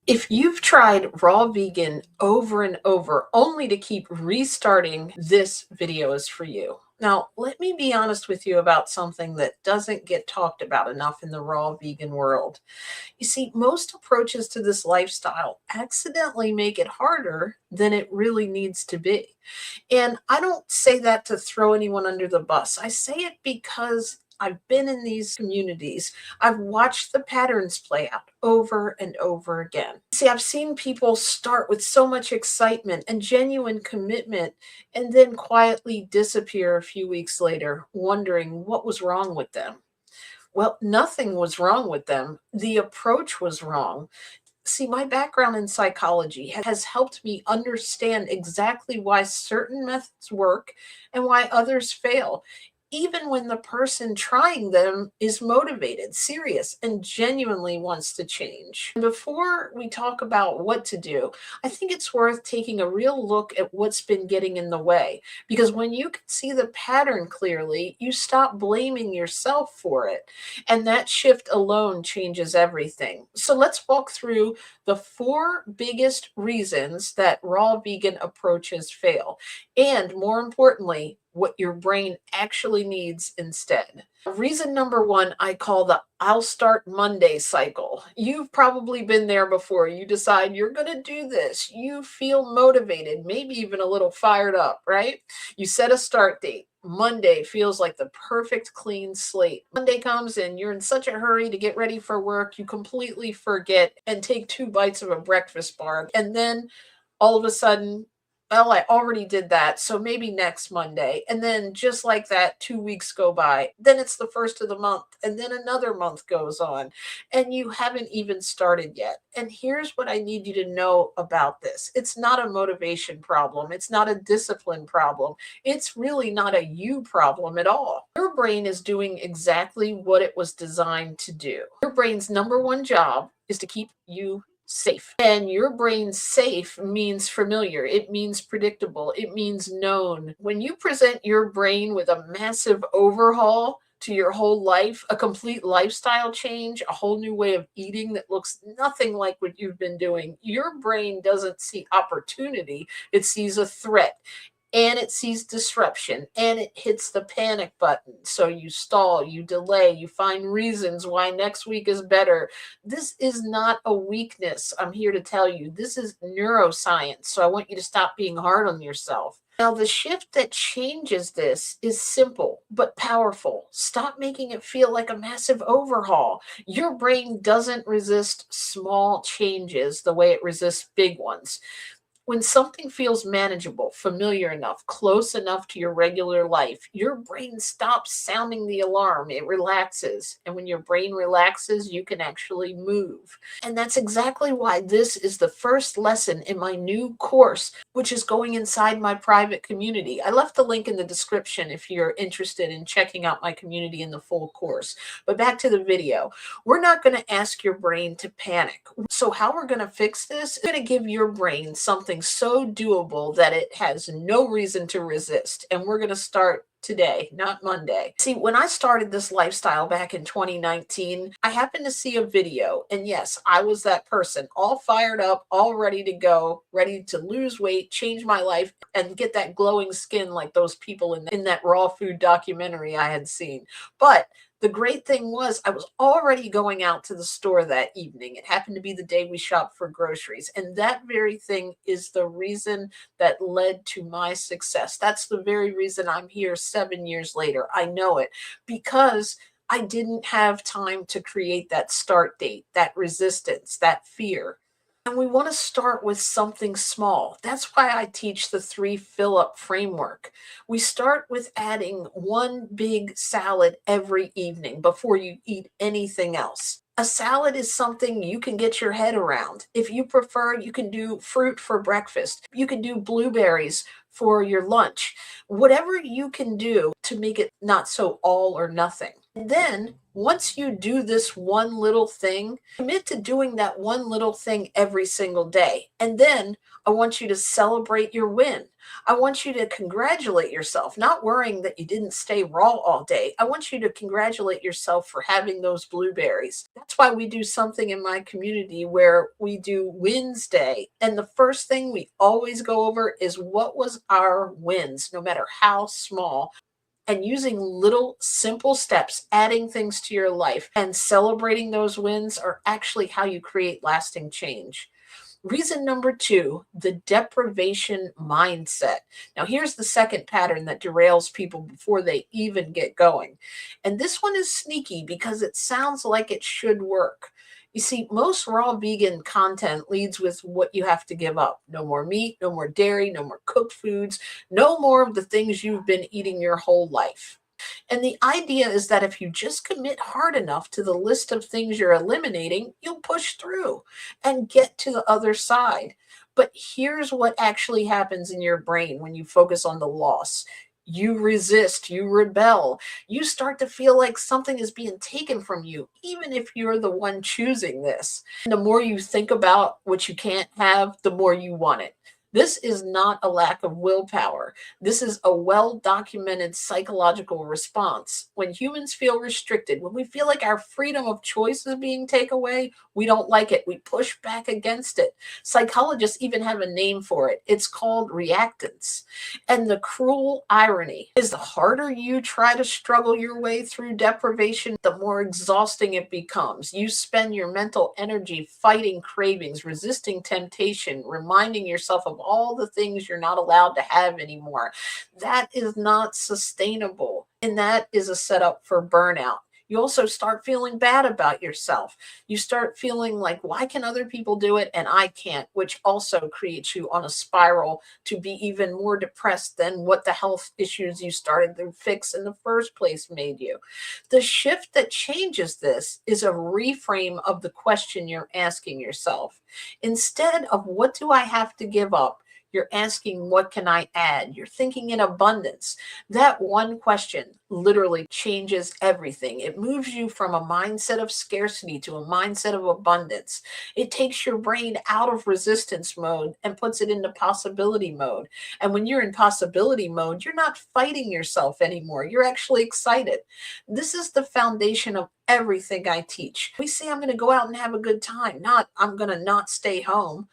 If you've tried raw vegan over and over only to keep restarting, this video is for you. Now, let me be honest with you about something that doesn't get talked about enough in the raw vegan world. You see, most approaches to this lifestyle accidentally make it harder than it really needs to be. And I don't say that to throw anyone under the bus. I say it because I've been in these communities. I've watched the patterns play out over and over again. See, I've seen people start with so much excitement and genuine commitment and then quietly disappear a few weeks later, wondering what was wrong with them. Well, nothing was wrong with them. The approach was wrong. See, my background in psychology has helped me understand exactly why certain methods work and why others fail, even when the person trying them is motivated, serious, and genuinely wants to change. Before we talk about what to do, I think it's worth taking a real look at what's been getting in the way. Because when you can see the pattern clearly, you stop blaming yourself for it. And that shift alone changes everything. So let's walk through the four biggest reasons that raw vegan approaches fail. And more importantly, what your brain actually needs instead. Reason number one, I call the I'll start Monday cycle. You've probably been there before. You decide you're going to do this. You feel motivated, maybe even a little fired up, right? You set a start date. Monday feels like the perfect clean slate. Monday comes and you're in such a hurry to get ready for work, you completely forget and take 2 bites of a breakfast bar. And then all of a sudden, well, I already did that, so maybe next Monday. And then just like that, 2 weeks go by. Then it's the first of the month, and then another month goes on, and you haven't even started yet. And here's what I need you to know about this. It's not a motivation problem. It's not a discipline problem. It's really not a you problem at all. Your brain is doing exactly what it was designed to do. Your brain's number one job is to keep you safe. And your brain safe means familiar. It means predictable. It means known. When you present your brain with a massive overhaul to your whole life, a complete lifestyle change, a whole new way of eating that looks nothing like what you've been doing, your brain doesn't see opportunity. It sees a threat. And it sees disruption and it hits the panic button. So you stall, you delay, you find reasons why next week is better. This is not a weakness. I'm here to tell you this is neuroscience. So I want you to stop being hard on yourself. Now, the shift that changes this is simple but powerful. Stop making it feel like a massive overhaul. Your brain doesn't resist small changes the way it resists big ones. When something feels manageable, familiar enough, close enough to your regular life, your brain stops sounding the alarm. It relaxes. And when your brain relaxes, you can actually move. And that's exactly why this is the first lesson in my new course, which is going inside my private community. I left the link in the description if you're interested in checking out my community in the full course. But back to the video. We're not going to ask your brain to panic. So how we're going to fix this is going to give your brain something so doable that it has no reason to resist. And we're going to start today, not Monday. See, when I started this lifestyle back in 2019, I happened to see a video. And yes, I was that person, all fired up, all ready to go, ready to lose weight, change my life, and get that glowing skin like those people in that raw food documentary I had seen. But the great thing was I was already going out to the store that evening. It happened to be the day we shopped for groceries. And that very thing is the reason that led to my success. That's the very reason I'm here 7 years later. I know it because I didn't have time to create that start date, that resistance, that fear. And we want to start with something small. That's why I teach the 3 fill-up framework. We start with adding one big salad every evening before you eat anything else. A salad is something you can get your head around. If you prefer, you can do fruit for breakfast. You can do blueberries for your lunch. Whatever you can do to make it not so all or nothing. Then, once you do this one little thing, commit to doing that one little thing every single day. And then I want you to celebrate your win. I want you to congratulate yourself, not worrying that you didn't stay raw all day. I want you to congratulate yourself for having those blueberries. That's why we do something in my community where we do wins day. And the first thing we always go over is what was our wins, no matter how small, and using little simple steps, adding things to your life and celebrating those wins are actually how you create lasting change. Reason number two, the deprivation mindset. Now, here's the second pattern that derails people before they even get going. And this one is sneaky because it sounds like it should work. You see, most raw vegan content leads with what you have to give up. No more meat, no more dairy, no more cooked foods, no more of the things you've been eating your whole life. And the idea is that if you just commit hard enough to the list of things you're eliminating, you'll push through and get to the other side. But here's what actually happens in your brain when you focus on the loss. You resist, you rebel, you start to feel like something is being taken from you, even if you're the one choosing this. And the more you think about what you can't have, the more you want it. This is not a lack of willpower. This is a well-documented psychological response. When humans feel restricted, when we feel like our freedom of choice is being taken away, we don't like it. We push back against it. Psychologists even have a name for it. It's called reactance. And the cruel irony is the harder you try to struggle your way through deprivation, the more exhausting it becomes. You spend your mental energy fighting cravings, resisting temptation, reminding yourself of all the things you're not allowed to have anymore. That is not sustainable. And that is a setup for burnout. You also start feeling bad about yourself. You start feeling like, why can other people do it and I can't? Which also creates you on a spiral to be even more depressed than what the health issues you started to fix in the first place made you. The shift that changes this is a reframe of the question you're asking yourself. Instead of what do I have to give up, you're asking, what can I add? You're thinking in abundance. That one question literally changes everything. It moves you from a mindset of scarcity to a mindset of abundance. It takes your brain out of resistance mode and puts it into possibility mode. And when you're in possibility mode, you're not fighting yourself anymore. You're actually excited. This is the foundation of everything I teach. We say I'm going to go out and have a good time, not I'm going to not stay home.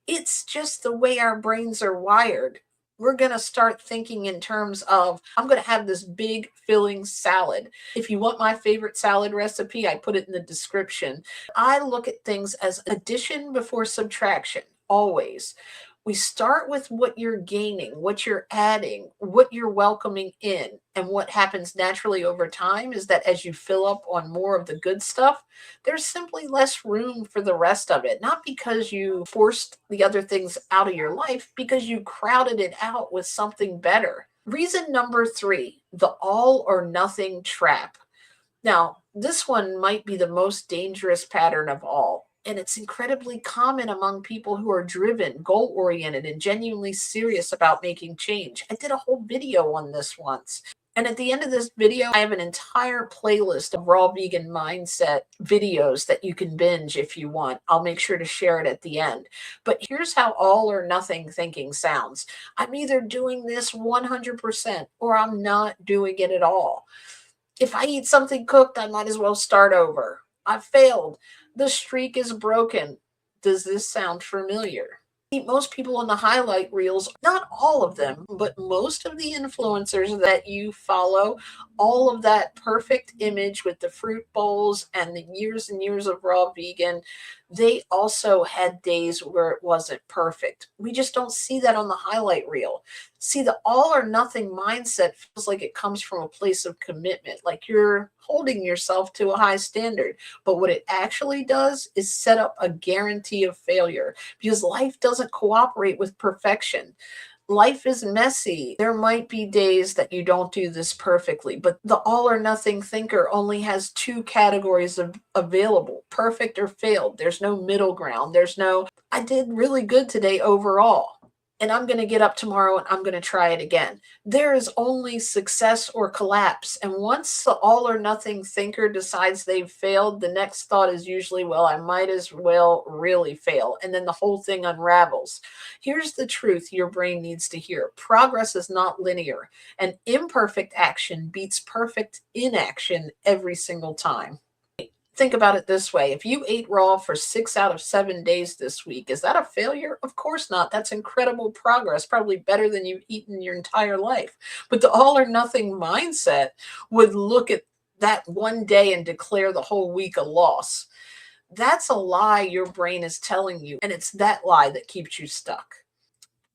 It's just the way our brains are wired. We're going to start thinking in terms of, I'm going to have this big filling salad. If you want my favorite salad recipe, I put it in the description. I look at things as addition before subtraction, always. We start with what you're gaining, what you're adding, what you're welcoming in. And what happens naturally over time is that as you fill up on more of the good stuff, there's simply less room for the rest of it. Not because you forced the other things out of your life, because you crowded it out with something better. Reason number three, the all or nothing trap. Now, this one might be the most dangerous pattern of all. And it's incredibly common among people who are driven, goal oriented, and genuinely serious about making change. I did a whole video on this once. And at the end of this video, I have an entire playlist of raw vegan mindset videos that you can binge if you want. I'll make sure to share it at the end. But here's how all or nothing thinking sounds. I'm either doing this 100% or I'm not doing it at all. If I eat something cooked, I might as well start over. I failed. The streak is broken. Does this sound familiar? Most people on the highlight reels, not all of them, but most of the influencers that you follow, all of that perfect image with the fruit bowls and the years and years of raw vegan, they also had days where it wasn't perfect. We just don't see that on the highlight reel. See, the all or nothing mindset feels like it comes from a place of commitment, like you're holding yourself to a high standard. But what it actually does is set up a guarantee of failure because life doesn't cooperate with perfection. Life is messy. There might be days that you don't do this perfectly, but the all or nothing thinker only has two categories available, perfect or failed. There's no middle ground. There's no, I did really good today overall. and I'm going to get up tomorrow and I'm going to try it again. There is only success or collapse. And once the all or nothing thinker decides they've failed, the next thought is usually, well, I might as well really fail. And then the whole thing unravels. Here's the truth your brain needs to hear. Progress is not linear, and imperfect action beats perfect inaction every single time. Think about it this way. If you ate raw for 6 out of 7 days this week, is that a failure? Of course not. That's incredible progress, probably better than you've eaten your entire life. But the all or nothing mindset would look at that one day and declare the whole week a loss. That's a lie your brain is telling you, and it's that lie that keeps you stuck.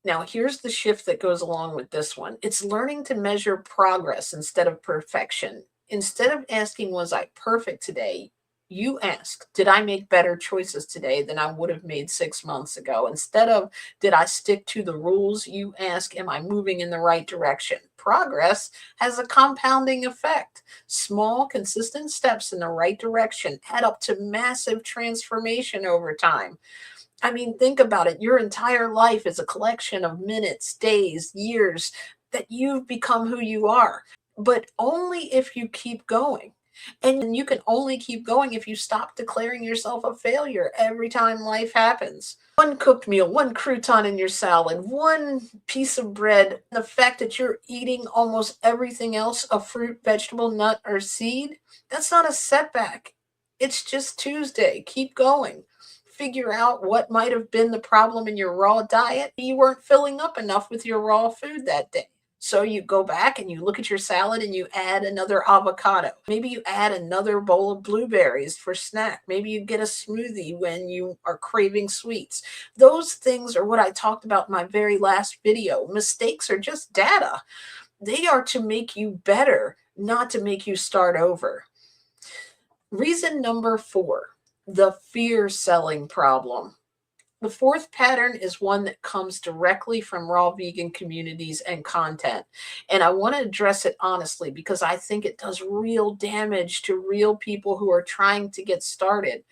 Now, here's the shift that goes along with this one. It's learning to measure progress instead of perfection. Instead of asking, was I perfect today? You ask, did I make better choices today than I would have made 6 months ago? Instead of, did I stick to the rules? You ask, am I moving in the right direction? Progress has a compounding effect. Small, consistent steps in the right direction add up to massive transformation over time. I mean, think about it. Your entire life is a collection of minutes, days, years that you've become who you are, but only if you keep going. And you can only keep going if you stop declaring yourself a failure every time life happens. One cooked meal, one crouton in your salad, one piece of bread, the fact that you're eating almost everything else, a fruit, vegetable, nut, or seed, that's not a setback. It's just Tuesday. Keep going. Figure out what might have been the problem in your raw diet. You weren't filling up enough with your raw food that day. So you go back and you look at your salad and you add another avocado. Maybe you add another bowl of blueberries for snack. Maybe you get a smoothie when you are craving sweets. Those things are what I talked about in my very last video. Mistakes are just data. They are to make you better, not to make you start over. Reason number 4, the fear selling problem. The fourth pattern is one that comes directly from raw vegan communities and content. And I want to address it honestly because I think it does real damage to real people who are trying to get started.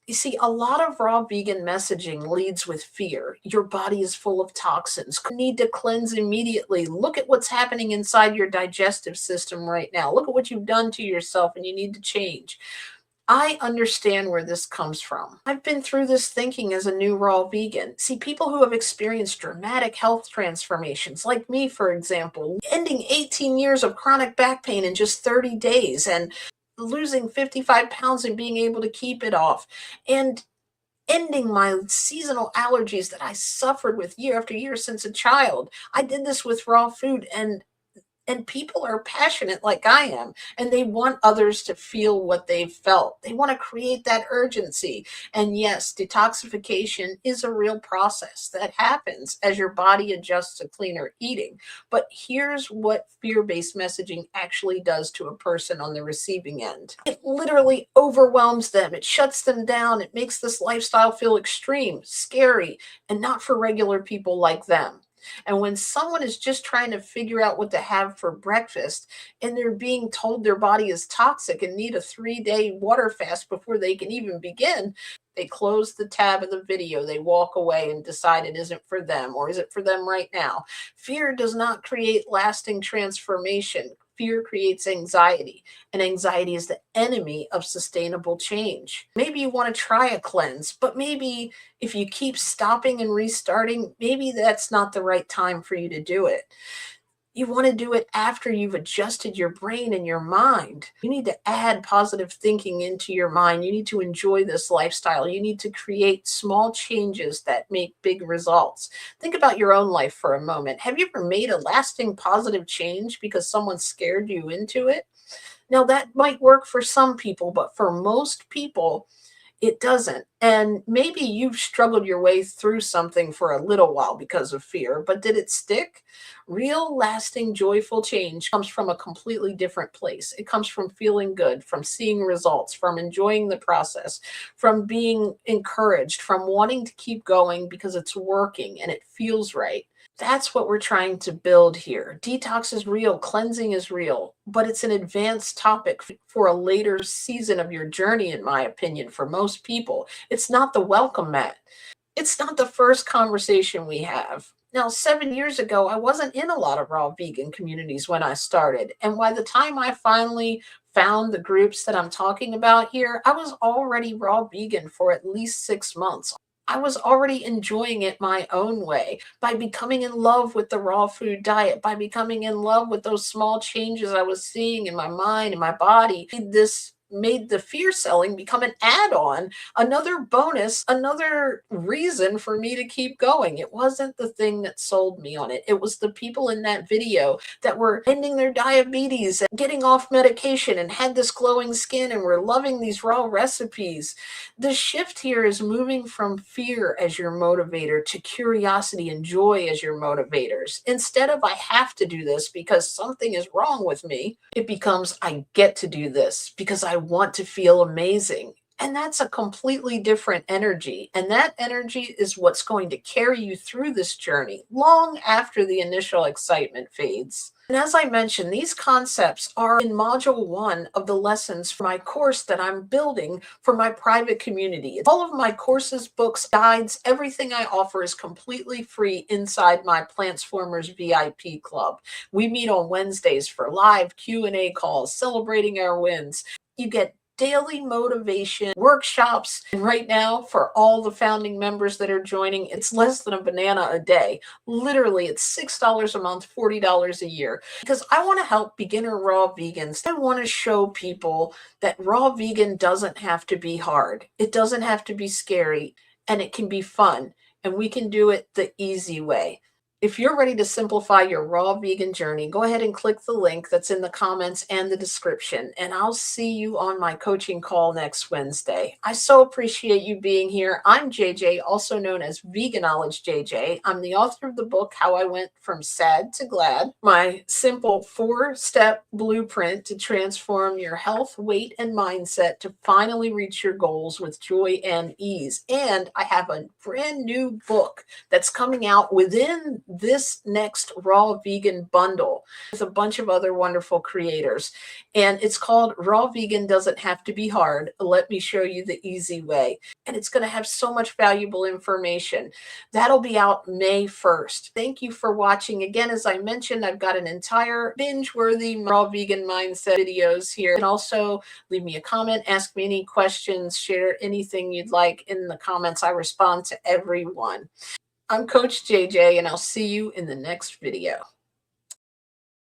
You see, a lot of raw vegan messaging leads with fear. Your body is full of toxins. You need to cleanse immediately. Look at what's happening inside your digestive system right now. Look at what you've done to yourself and you need to change. I understand where this comes from. I've been through this thinking as a new raw vegan. See, people who have experienced dramatic health transformations, like me, for example, ending 18 years of chronic back pain in just 30 days and losing 55 pounds and being able to keep it off, and ending my seasonal allergies that I suffered with year after year since a child. I did this with raw food, and people are passionate like I am, and they want others to feel what they've felt. They want to create that urgency. And yes, detoxification is a real process that happens as your body adjusts to cleaner eating. But here's what fear-based messaging actually does to a person on the receiving end. It literally overwhelms them. It shuts them down. It makes this lifestyle feel extreme, scary, and not for regular people like them. And when someone is just trying to figure out what to have for breakfast and they're being told their body is toxic and need a 3-day water fast before they can even begin, they close the tab of the video, they walk away and decide it isn't for them, or is it for them right now? Fear does not create lasting transformation. Fear creates anxiety, and anxiety is the enemy of sustainable change. Maybe you want to try a cleanse, but maybe if you keep stopping and restarting, maybe that's not the right time for you to do it. You want to do it after you've adjusted your brain and your mind. You need to add positive thinking into your mind. You need to enjoy this lifestyle. You need to create small changes that make big results. Think about your own life for a moment. Have you ever made a lasting positive change because someone scared you into it? Now, that might work for some people, but for most people, it doesn't. And maybe you've struggled your way through something for a little while because of fear, but did it stick? Real, lasting, joyful change comes from a completely different place. It comes from feeling good, from seeing results, from enjoying the process, from being encouraged, from wanting to keep going because it's working and it feels right. That's what we're trying to build here. Detox is real, cleansing is real, but it's an advanced topic for a later season of your journey, in my opinion, for most people. It's not the welcome mat. It's not the first conversation we have. Now, 7 years ago, I wasn't in a lot of raw vegan communities when I started. And by the time I finally found the groups that I'm talking about here, I was already raw vegan for at least 6 months. I was already enjoying it my own way by becoming in love with the raw food diet, by becoming in love with those small changes I was seeing in my mind and my body. This made the fear selling become an add-on, another bonus, another reason for me to keep going. It wasn't the thing that sold me on it. It was the people in that video that were ending their diabetes and getting off medication and had this glowing skin and were loving these raw recipes. The shift here is moving from fear as your motivator to curiosity and joy as your motivators. Instead of I have to do this because something is wrong with me, it becomes I get to do this because I want to feel amazing. And that's a completely different energy. And that energy is what's going to carry you through this journey long after the initial excitement fades. And as I mentioned, these concepts are in module 1 of the lessons for my course that I'm building for my private community. All of my courses, books, guides, everything I offer is completely free inside my Plantz4merz VIP Club. We meet on Wednesdays for live Q&A calls, celebrating our wins. You get daily motivation workshops. And right now, for all the founding members that are joining, it's less than a banana a day. Literally, it's $6 a month, $40 a year. Because I want to help beginner raw vegans. I want to show people that raw vegan doesn't have to be hard. It doesn't have to be scary, and it can be fun. And we can do it the easy way. If you're ready to simplify your raw vegan journey, go ahead and click the link that's in the comments and the description, and I'll see you on my coaching call next Wednesday. I so appreciate you being here. I'm JJ, also known as Veganology JJ. I'm the author of the book, How I Went From Sad to Glad, my simple 4-step blueprint to transform your health, weight, and mindset to finally reach your goals with joy and ease. And I have a brand new book that's coming out within this next raw vegan bundle with a bunch of other wonderful creators. And it's called Raw Vegan Doesn't Have to Be Hard. Let me show you the easy way. And it's going to have so much valuable information. That'll be out May 1st. Thank you for watching. Again, as I mentioned, I've got an entire binge-worthy raw vegan mindset videos here. And also leave me a comment, ask me any questions, share anything you'd like in the comments. I respond to everyone. I'm Coach JJ, and I'll see you in the next video.